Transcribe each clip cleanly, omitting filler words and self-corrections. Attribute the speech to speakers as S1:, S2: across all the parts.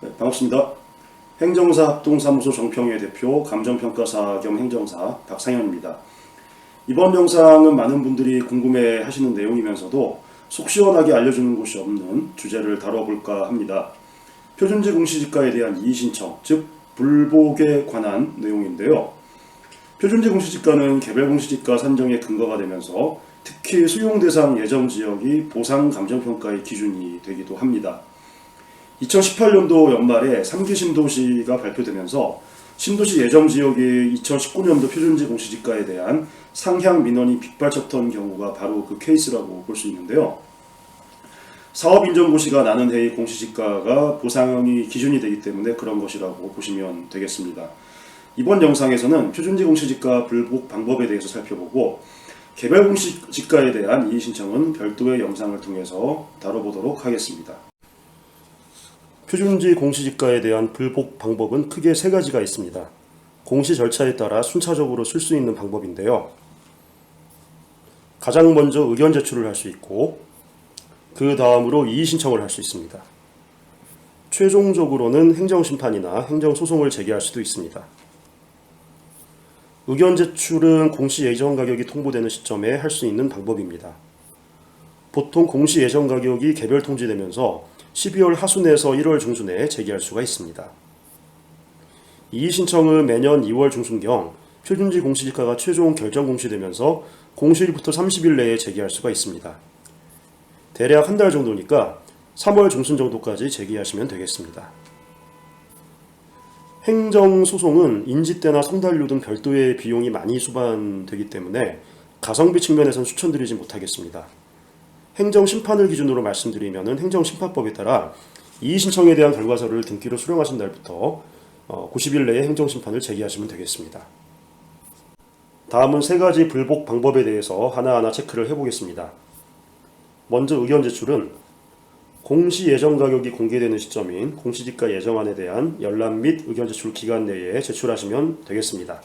S1: 네, 반갑습니다. 행정사 합동사무소 정평회 대표 감정평가사 겸 행정사 박상현입니다. 이번 영상은 많은 분들이 궁금해 하시는 내용이면서도 속 시원하게 알려주는 곳이 없는 주제를 다뤄볼까 합니다. 표준지 공시지가에 대한 이의신청, 즉 불복에 관한 내용인데요. 표준지 공시지가는 개별 공시지가 산정의 근거가 되면서 특히 수용 대상 예정 지역이 보상 감정평가의 기준이 되기도 합니다. 2018년도 연말에 3기 신도시가 발표되면서 신도시 예정 지역이 2019년도 표준지 공시지가에 대한 상향 민원이 빗발쳤던 경우가 바로 그 케이스라고 볼 수 있는데요. 사업인정고시가 나는 해의 공시지가가 보상이 기준이 되기 때문에 그런 것이라고 보시면 되겠습니다. 이번 영상에서는 표준지 공시지가 불복 방법에 대해서 살펴보고 개별 공시지가에 대한 이의신청은 별도의 영상을 통해서 다뤄보도록 하겠습니다. 표준지 공시지가에 대한 불복 방법은 크게 세 가지가 있습니다. 공시 절차에 따라 순차적으로 쓸 수 있는 방법인데요. 가장 먼저 의견 제출을 할 수 있고 그 다음으로 이의신청을 할 수 있습니다. 최종적으로는 행정심판이나 행정소송을 제기할 수도 있습니다. 의견 제출은 공시 예정 가격이 통보되는 시점에 할 수 있는 방법입니다. 보통 공시 예정 가격이 개별 통지되면서 12월 하순에서 1월 중순에 제기할 수가 있습니다. 이의신청은 매년 2월 중순경 표준지 공시지가가 최종 결정 공시되면서 공시일부터 30일 내에 제기할 수가 있습니다. 대략 한 달 정도니까 3월 중순 정도까지 제기하시면 되겠습니다. 행정소송은 인지대나 성단료 등 별도의 비용이 많이 수반되기 때문에 가성비 측면에서는 추천드리지 못하겠습니다. 행정심판을 기준으로 말씀드리면 행정심판법에 따라 이의신청에 대한 결과서를 등기로 수령하신 날부터 90일 내에 행정심판을 제기하시면 되겠습니다. 다음은 세 가지 불복 방법에 대해서 하나하나 체크를 해보겠습니다. 먼저 의견 제출은 공시 예정 가격이 공개되는 시점인 공시지가 예정안에 대한 열람 및 의견 제출 기간 내에 제출하시면 되겠습니다.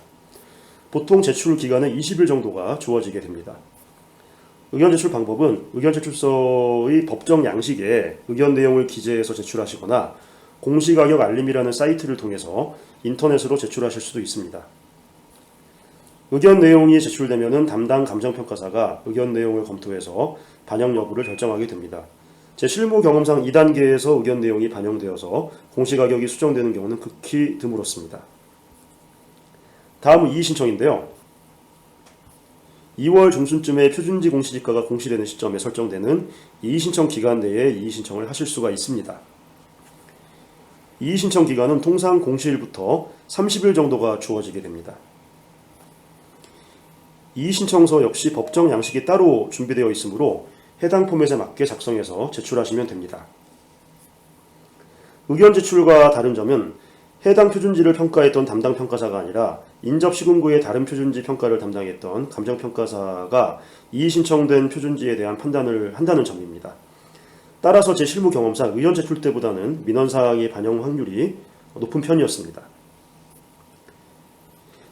S1: 보통 제출 기간은 20일 정도가 주어지게 됩니다. 의견 제출 방법은 의견 제출서의 법정 양식에 의견 내용을 기재해서 제출하시거나 공시가격 알림이라는 사이트를 통해서 인터넷으로 제출하실 수도 있습니다. 의견 내용이 제출되면 담당 감정평가사가 의견 내용을 검토해서 반영 여부를 결정하게 됩니다. 제 실무 경험상 2단계에서 의견 내용이 반영되어서 공시가격이 수정되는 경우는 극히 드물었습니다. 다음은 이의신청인데요. 2월 중순쯤에 표준지 공시지가가 공시되는 시점에 설정되는 이의신청 기간 내에 이의신청을 하실 수가 있습니다. 이의신청 기간은 통상 공시일부터 30일 정도가 주어지게 됩니다. 이의신청서 역시 법정 양식이 따로 준비되어 있으므로 해당 포맷에 맞게 작성해서 제출하시면 됩니다. 의견 제출과 다른 점은 해당 표준지를 평가했던 담당 평가사가 아니라 인접시군구의 다른 표준지 평가를 담당했던 감정평가사가 이의신청된 표준지에 대한 판단을 한다는 점입니다. 따라서 제 실무 경험상 의견 제출 때보다는 민원사항의 반영 확률이 높은 편이었습니다.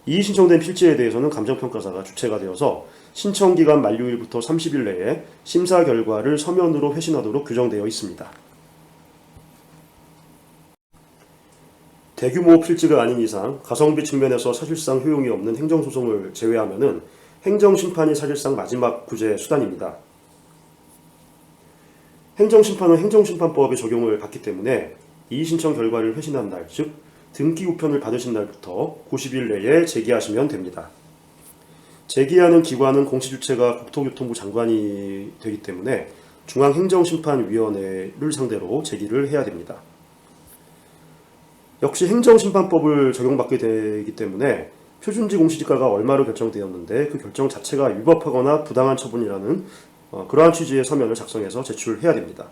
S1: 이의신청된 필지에 대해서는 감정평가사가 주체가 되어서 신청기간 만료일부터 30일 내에 심사 결과를 서면으로 회신하도록 규정되어 있습니다. 대규모 필지가 아닌 이상 가성비 측면에서 사실상 효용이 없는 행정소송을 제외하면 행정심판이 사실상 마지막 구제 수단입니다. 행정심판은 행정심판법의 적용을 받기 때문에 이의신청 결과를 회신한 날, 즉 등기 우편을 받으신 날부터 90일 내에 제기하시면 됩니다. 제기하는 기관은 공시주체가 국토교통부 장관이 되기 때문에 중앙행정심판위원회를 상대로 제기를 해야 됩니다. 역시 행정심판법을 적용받게 되기 때문에 표준지 공시지가가 얼마로 결정되었는데 그 결정 자체가 위법하거나 부당한 처분이라는 그러한 취지의 서면을 작성해서 제출해야 됩니다.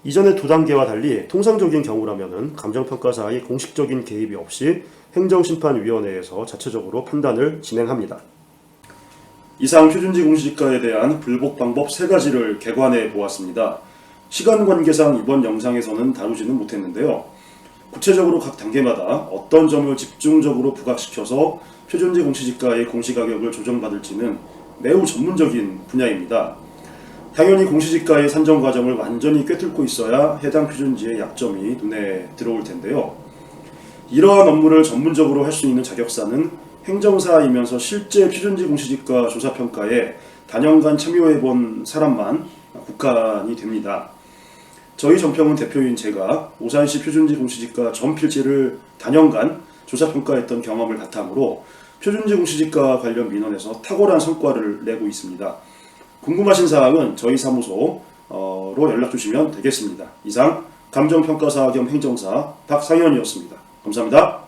S1: 이전의 두 단계와 달리 통상적인 경우라면 감정평가사의 공식적인 개입이 없이 행정심판위원회에서 자체적으로 판단을 진행합니다. 이상 표준지 공시지가에 대한 불복 방법 세 가지를 개관해 보았습니다. 시간 관계상 이번 영상에서는 다루지는 못했는데요. 구체적으로 각 단계마다 어떤 점을 집중적으로 부각시켜서 표준지 공시지가의 공시가격을 조정받을지는 매우 전문적인 분야입니다. 당연히 공시지가의 산정 과정을 완전히 꿰뚫고 있어야 해당 표준지의 약점이 눈에 들어올 텐데요. 이러한 업무를 전문적으로 할 수 있는 자격사는 행정사이면서 실제 표준지 공시지가 조사평가에 단연간 참여해본 사람만 국한이 됩니다. 저희 정평은 대표인 제가 오산시 표준지 공시지가 전 필지를 단연간 조사평가했던 경험을 바탕으로 표준지 공시지가 관련 민원에서 탁월한 성과를 내고 있습니다. 궁금하신 사항은 저희 사무소로 연락 주시면 되겠습니다. 이상 감정평가사 겸 행정사 박상현이었습니다. 감사합니다.